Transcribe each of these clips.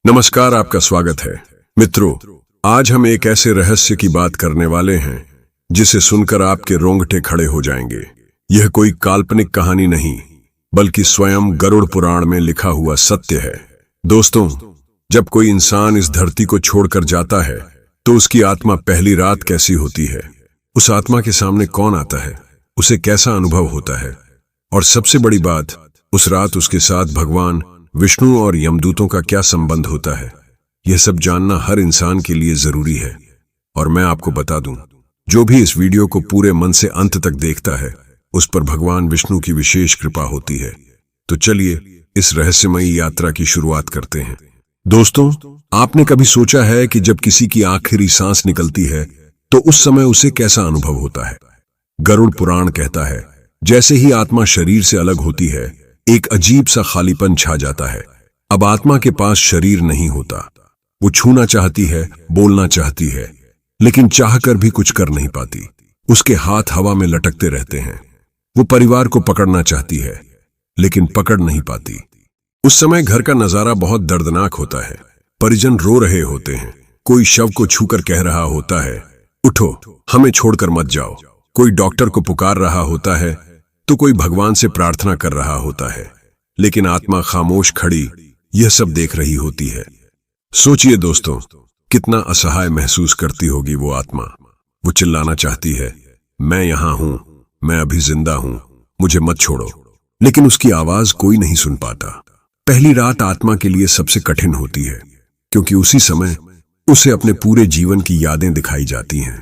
नमस्कार, आपका स्वागत है। मित्रों, आज हम एक ऐसे रहस्य की बात करने वाले हैं जिसे सुनकर आपके रोंगटे खड़े हो जाएंगे। यह कोई काल्पनिक कहानी नहीं, बल्कि स्वयं गरुड़ पुराण में लिखा हुआ सत्य है। दोस्तों, जब कोई इंसान इस धरती को छोड़कर जाता है तो उसकी आत्मा पहली रात कैसी होती है, उस आत्मा के सामने कौन आता है, उसे कैसा अनुभव होता है, और सबसे बड़ी बात, उस रात उसके साथ भगवान विष्णु और यमदूतों का क्या संबंध होता है, यह सब जानना हर इंसान के लिए जरूरी है। और मैं आपको बता दूं, जो भी इस वीडियो को पूरे मन से अंत तक देखता है, उस पर भगवान विष्णु की विशेष कृपा होती है। तो चलिए इस रहस्यमयी यात्रा की शुरुआत करते हैं। दोस्तों, आपने कभी सोचा है कि जब किसी की आखिरी सांस निकलती है तो उस समय उसे कैसा अनुभव होता है? गरुड़ पुराण कहता है, जैसे ही आत्मा शरीर से अलग होती है, एक अजीब सा खालीपन छा जाता है। अब आत्मा के पास शरीर नहीं होता। वो छूना चाहती है, बोलना चाहती है, लेकिन चाहकर भी कुछ कर नहीं पाती। उसके हाथ हवा में लटकते रहते हैं। वो परिवार को पकड़ना चाहती है, लेकिन पकड़ नहीं पाती। उस समय घर का नजारा बहुत दर्दनाक होता है। परिजन रो रहे होते हैं। कोई शव को छूकर कह रहा होता है, उठो, हमें छोड़कर मत जाओ। कोई डॉक्टर को पुकार रहा होता है तो कोई भगवान से प्रार्थना कर रहा होता है, लेकिन आत्मा खामोश खड़ी यह सब देख रही होती है। सोचिए दोस्तों, कितना असहाय महसूस करती होगी वो आत्मा। वो चिल्लाना चाहती है, मैं यहां हूं, मैं अभी जिंदा हूं, मुझे मत छोड़ो, लेकिन उसकी आवाज कोई नहीं सुन पाता। पहली रात आत्मा के लिए सबसे कठिन होती है, क्योंकि उसी समय उसे अपने पूरे जीवन की यादें दिखाई जाती हैं।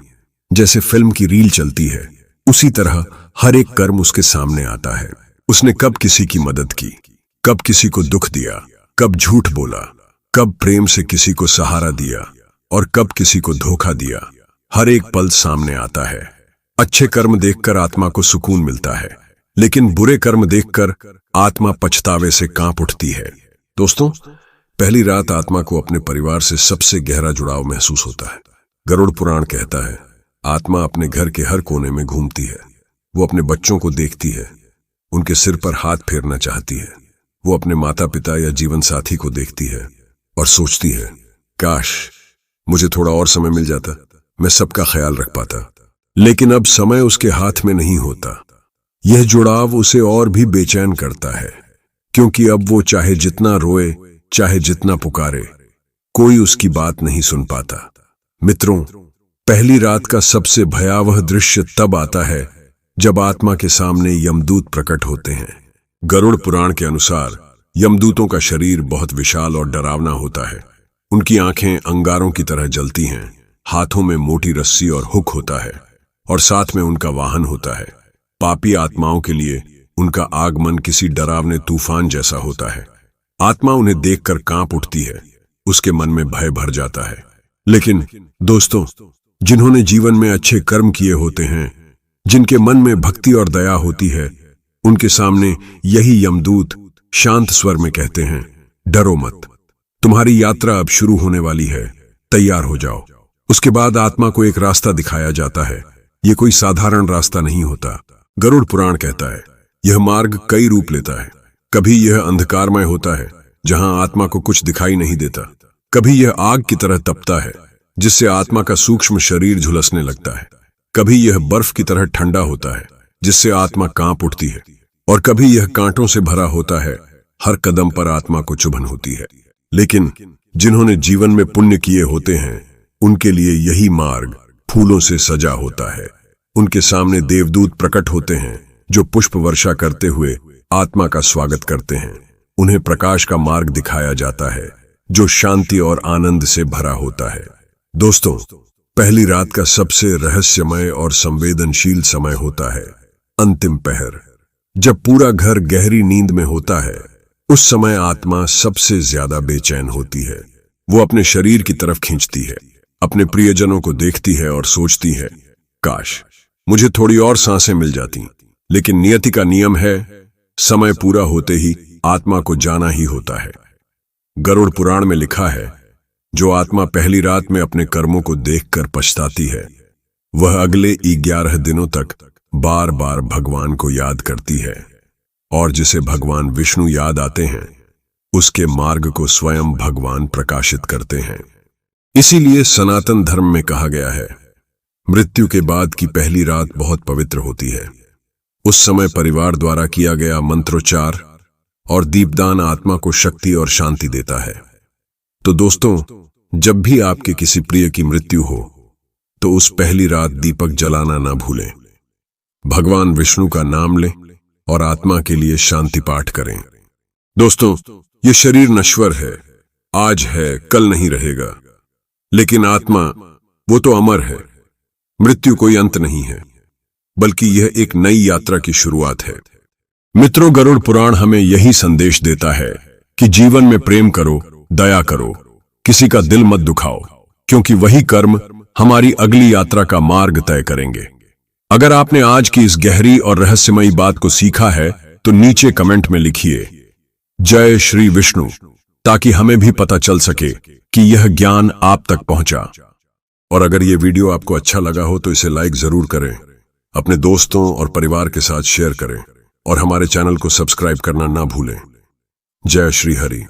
जैसे फिल्म की रील चलती है, उसी तरह हर एक कर्म उसके सामने आता है। उसने कब किसी की मदद की, कब किसी को दुख दिया, कब झूठ बोला, कब प्रेम से किसी को सहारा दिया और कब किसी को धोखा दिया। हर एक पल सामने आता है। अच्छे कर्म देखकर आत्मा को सुकून मिलता है, लेकिन बुरे कर्म देखकर आत्मा पछतावे से कांप उठती है। दोस्तों, पहली रात आत्मा को अपने परिवार से सबसे गहरा जुड़ाव महसूस होता है। गरुड़ पुराण कहता है, आत्मा अपने घर के हर कोने में घूमती है। वो अपने बच्चों को देखती है, उनके सिर पर हाथ फेरना चाहती है। वो अपने माता पिता या जीवन साथी को देखती है और सोचती है, काश मुझे थोड़ा और समय मिल जाता, मैं सबका ख्याल रख पाता। लेकिन अब समय उसके हाथ में नहीं होता। यह जुड़ाव उसे और भी बेचैन करता है, क्योंकि अब वो चाहे जितना रोए, चाहे जितना पुकारे, कोई उसकी बात नहीं सुन पाता। मित्रों, पहली रात का सबसे भयावह दृश्य तब आता है जब आत्मा के सामने यमदूत प्रकट होते हैं। गरुड़ पुराण के अनुसार यमदूतों का शरीर बहुत विशाल और डरावना होता है। उनकी आंखें अंगारों की तरह जलती हैं, हाथों में मोटी रस्सी और हुक होता है, और साथ में उनका वाहन होता है। पापी आत्माओं के लिए उनका आगमन किसी डरावने तूफान जैसा होता है। आत्मा उन्हें देखकर कांप उठती है, उसके मन में भय भर जाता है। लेकिन दोस्तों, जिन्होंने जीवन में अच्छे कर्म किए होते हैं, जिनके मन में भक्ति और दया होती है, उनके सामने यही यमदूत शांत स्वर में कहते हैं, डरो मत, तुम्हारी यात्रा अब शुरू होने वाली है, तैयार हो जाओ। उसके बाद आत्मा को एक रास्ता दिखाया जाता है। यह कोई साधारण रास्ता नहीं होता। गरुड़ पुराण कहता है, यह मार्ग कई रूप लेता है। कभी यह अंधकारमय होता है, जहां आत्मा को कुछ दिखाई नहीं देता। कभी यह आग की तरह तपता है, जिससे आत्मा का सूक्ष्म शरीर झुलसने लगता है। कभी यह बर्फ की तरह ठंडा होता है, जिससे आत्मा कांप उठती है। और कभी यह कांटों से भरा होता है, हर कदम पर आत्मा को चुभन होती है। लेकिन जिन्होंने जीवन में पुण्य किए होते हैं, उनके लिए यही मार्ग फूलों से सजा होता है। उनके सामने देवदूत प्रकट होते हैं, जो पुष्प वर्षा करते हुए आत्मा का स्वागत करते हैं। उन्हें प्रकाश का मार्ग दिखाया जाता है, जो शांति और आनंद से भरा होता है। दोस्तों, पहली रात का सबसे रहस्यमय और संवेदनशील समय होता है अंतिम पहर। जब पूरा घर गहरी नींद में होता है, उस समय आत्मा सबसे ज्यादा बेचैन होती है। वो अपने शरीर की तरफ खींचती है, अपने प्रियजनों को देखती है और सोचती है, काश मुझे थोड़ी और सांसें मिल जाती। लेकिन नियति का नियम है, समय पूरा होते ही आत्मा को जाना ही होता है। गरुड़ पुराण में लिखा है, जो आत्मा पहली रात में अपने कर्मों को देखकर पछताती है, वह अगले 11 दिनों तक बार बार भगवान को याद करती है। और जिसे भगवान विष्णु याद आते हैं, उसके मार्ग को स्वयं भगवान प्रकाशित करते हैं। इसीलिए सनातन धर्म में कहा गया है, मृत्यु के बाद की पहली रात बहुत पवित्र होती है। उस समय परिवार द्वारा किया गया मंत्रोच्चार और दीपदान आत्मा को शक्ति और शांति देता है। तो दोस्तों, जब भी आपके किसी प्रिय की मृत्यु हो तो उस पहली रात दीपक जलाना ना भूलें। भगवान विष्णु का नाम लें और आत्मा के लिए शांति पाठ करें। दोस्तों, ये शरीर नश्वर है, आज है कल नहीं रहेगा, लेकिन आत्मा वो तो अमर है। मृत्यु कोई अंत नहीं है, बल्कि यह एक नई यात्रा की शुरुआत है। मित्रों, गरुड़ पुराण हमें यही संदेश देता है कि जीवन में प्रेम करो, दया करो, किसी का दिल मत दुखाओ, क्योंकि वही कर्म हमारी अगली यात्रा का मार्ग तय करेंगे। अगर आपने आज की इस गहरी और रहस्यमयी बात को सीखा है तो नीचे कमेंट में लिखिए जय श्री विष्णु, ताकि हमें भी पता चल सके कि यह ज्ञान आप तक पहुंचा। और अगर यह वीडियो आपको अच्छा लगा हो तो इसे लाइक जरूर करें, अपने दोस्तों और परिवार के साथ शेयर करें और हमारे चैनल को सब्सक्राइब करना ना भूलें। जय श्री हरि।